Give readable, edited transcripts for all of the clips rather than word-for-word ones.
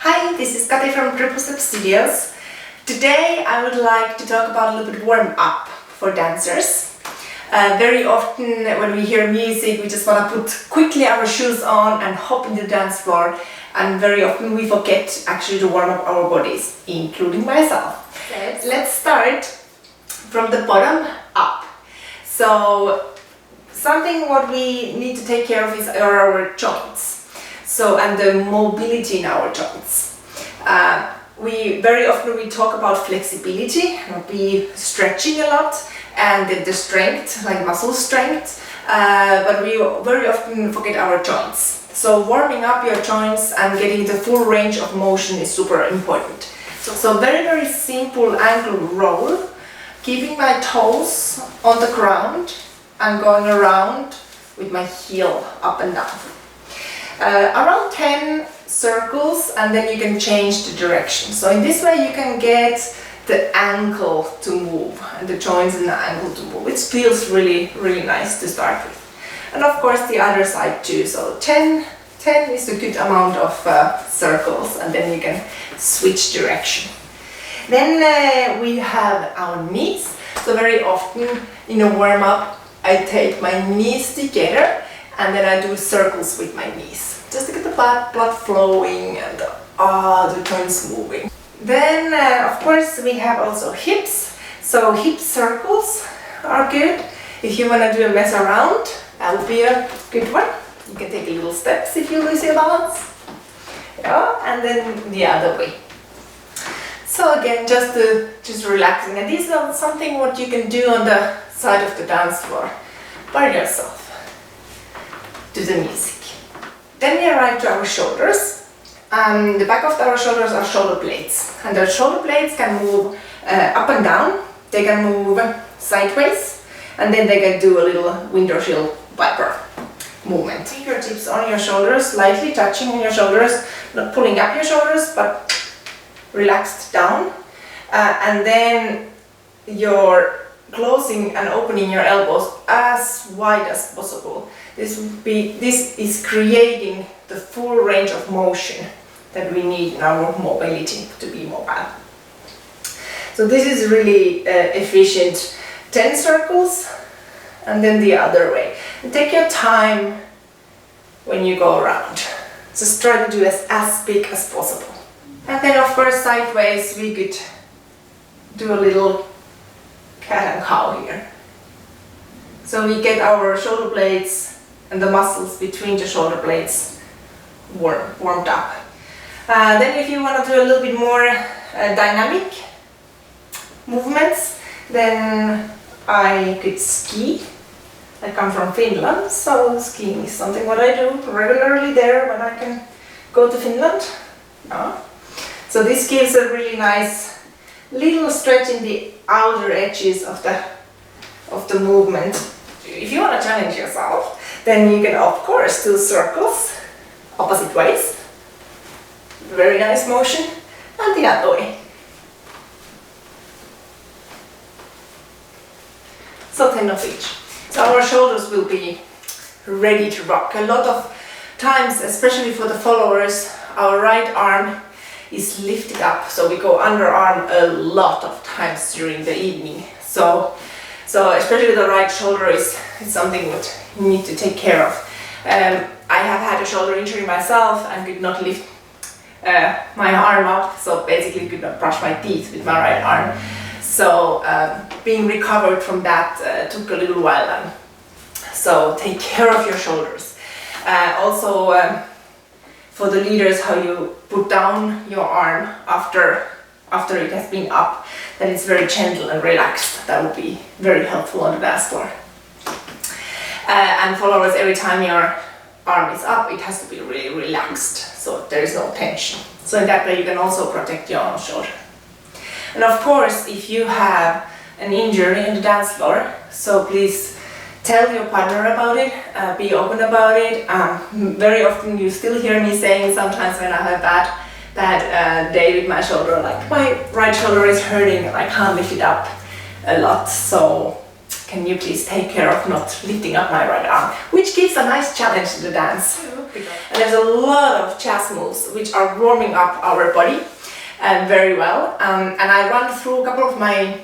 Hi, this is Kati from Triple Step Studios. Today I would like to talk about a little bit warm up for dancers. Very often when we hear music we just want to put quickly our shoes on and hop into the dance floor, and very often we forget actually to warm up our bodies, including myself. Yes. Let's start from the bottom up. So something what we need to take care of is our joints. And the mobility in our joints. We very often talk about flexibility, we stretching a lot, and the strength, like muscle strength, but we very often forget our joints. So warming up your joints and getting the full range of motion is super important. So very simple ankle roll, keeping my toes on the ground and going around with my heel up and down. Around 10 circles, and then you can change the direction. So in this way you can get the ankle to move and the joints and the ankle to move, which feels really nice to start with. And of course the other side too. So 10 is a good amount of circles, and then you can switch direction. Then we have our knees. So very often in a warm-up I take my knees together and then I do circles with my knees, just to get the blood flowing and the joints moving. Then of course we have also hips, so hip circles are good. If you want to do a mess around, that would be a good one. You can take little steps if you lose your balance. Yeah, and then the other way. So again, just relaxing, and this is something what you can do on the side of the dance floor by yourself to the music. Then we arrive to our shoulders. The back of our shoulders are shoulder blades, and the shoulder blades can move up and down. They can move sideways, and then they can do a little windshield wiper movement. Fingertips on your shoulders, slightly touching on your shoulders, not pulling up your shoulders, but relaxed down. And then you're closing and opening your elbows as wide as possible. This is creating the full range of motion that we need in our mobility to be mobile. So this is really efficient. 10 circles, and then the other way. And take your time when you go around. Just try to do as big as possible. And then of course sideways we could do a little cat and cow here. So we get our shoulder blades and the muscles between the shoulder blades warmed up. Then if you want to do a little bit more dynamic movements, then I could ski. I come from Finland, so skiing is something what I do regularly there when I can go to Finland. So this gives a really nice little stretch in the outer edges of the movement. If you want to challenge yourself, then you can of course do circles opposite ways. Very nice motion, and the other way. So 10 of each. So our shoulders will be ready to rock. A lot of times, especially for the followers, our right arm is lifted up, so we go underarm a lot of times during the evening. So especially the right shoulder is something that you need to take care of. I have had a shoulder injury myself and could not lift my arm up, so basically could not brush my teeth with my right arm. So being recovered from that took a little while then. So take care of your shoulders. Also for the leaders, how you put down your arm after it has been up, that it's very gentle and relaxed. That would be very helpful on the dance floor. And followers, every time your arm is up, it has to be really relaxed, so there is no tension. So in that way you can also protect your own shoulder. And of course, if you have an injury in the dance floor, so please tell your partner about it, be open about it. Very often you still hear me saying sometimes when I have bad day with my shoulder, like my right shoulder is hurting and I can't lift it up a lot, so can you please take care of not lifting up my right arm, which gives a nice challenge to the dance. And there's a lot of jazz moves which are warming up our body very well. And I run through a couple of my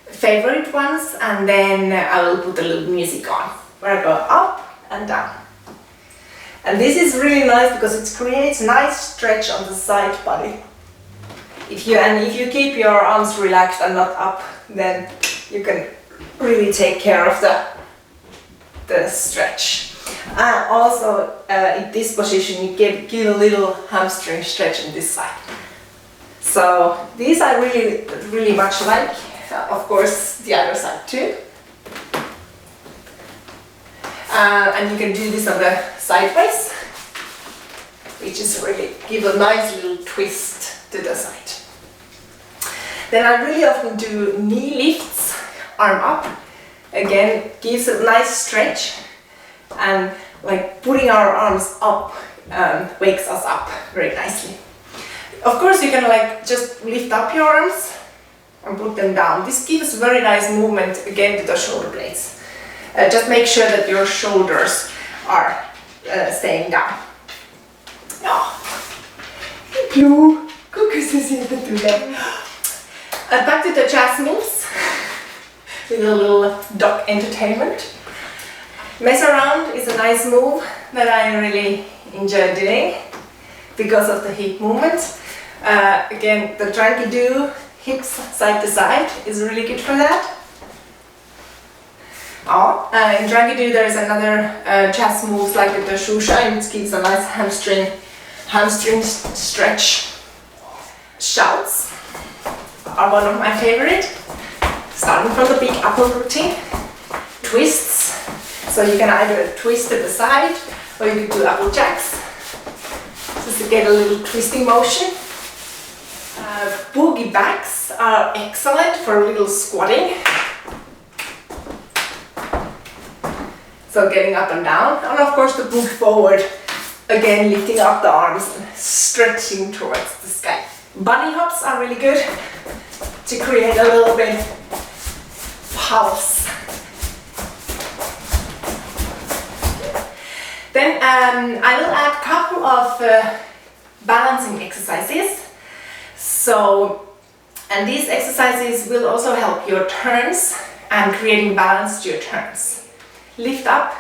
favorite ones, and then I will put a little music on where I go up and down. And this is really nice because it creates nice stretch on the side body. If you keep your arms relaxed and not up, then you can really take care of the stretch. And also in this position you give a little hamstring stretch on this side. So these I really much like. Of course the other side too. And you can do this on the sideways, which is really give a nice little twist to the side. Then I really often do knee lifts, arm up. Again, gives a nice stretch, and like putting our arms up wakes us up very nicely. Of course you can like just lift up your arms and put them down. This gives very nice movement again to the shoulder blades. Just make sure that your shoulders are staying down. Oh, thank you. Back to the jazz moves with a little dog entertainment. Mess around is a nice move that I really enjoy doing because of the hip movement. Again, the Tranky-Do, hips side to side, is really good for that. In Tranky-Do there is another jazz moves like the Shusha, which gives a nice hamstring stretch. Shouts are one of my favorite. Starting from the big upper routine. Twists. So you can either twist to the side or you can do apple jacks. Just to get a little twisting motion. Boogie backs are excellent for a little squatting. So getting up and down. And of course the boogie forward. Again, lifting up the arms and stretching towards the sky. Bunny hops are really good to create a little bit pulse. Then I will add a couple of balancing exercises. And these exercises will also help your turns and creating balance to your turns. Lift up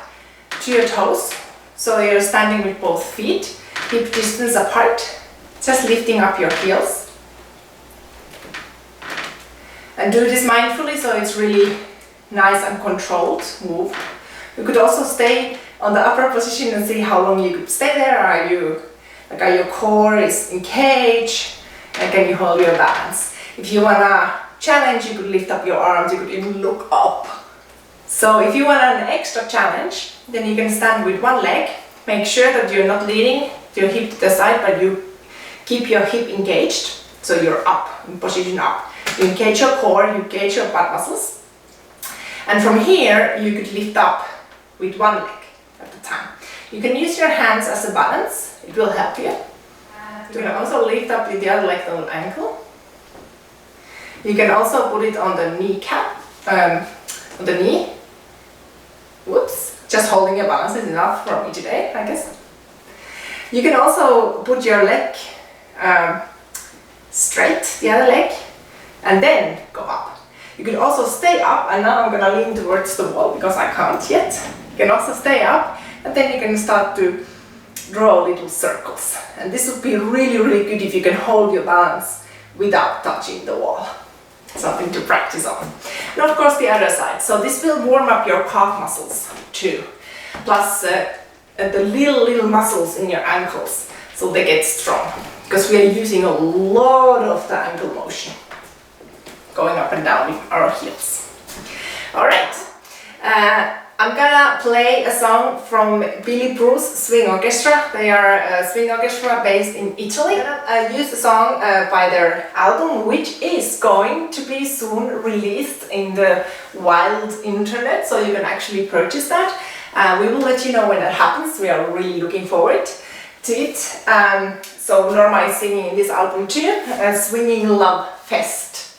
to your toes, so you're standing with both feet, hip distance apart, just lifting up your heels. And do this mindfully, so it's really nice and controlled move. You could also stay on the upper position and see how long you could stay there. Are your core is engaged, and can you hold your balance? If you wanna challenge, you could lift up your arms, you could even look up. So if you want an extra challenge, then you can stand with one leg. Make sure that you're not leaning your hip to the side, but you keep your hip engaged, so you're up, in position up. You engage your core, you engage your butt muscles. And from here, you could lift up with one leg at a time. You can use your hands as a balance, it will help you. You can also lift up with the other leg on the ankle. You can also put it on the kneecap, on the knee. Whoops, just holding your balance is enough for me today, I guess. You can also put your leg straight, the other leg, and then go up. You could also stay up, and now I'm gonna lean towards the wall because I can't yet. You can also stay up, and then you can start to draw little circles. And this would be really, really good if you can hold your balance without touching the wall. Something to practice on. And of course the other side. So this will warm up your calf muscles too. Plus the little muscles in your ankles, so they get strong. Because we are using a lot of the ankle motion. Going up and down with our heels. Alright. I'm gonna play a song from Billy Bruce Swing Orchestra. They are a swing orchestra based in Italy. I used a song by their album, which is going to be soon released in the wild internet, so you can actually purchase that. We will let you know when that happens. We are really looking forward to it. So Norma is singing in this album too, Swinging Love Fest.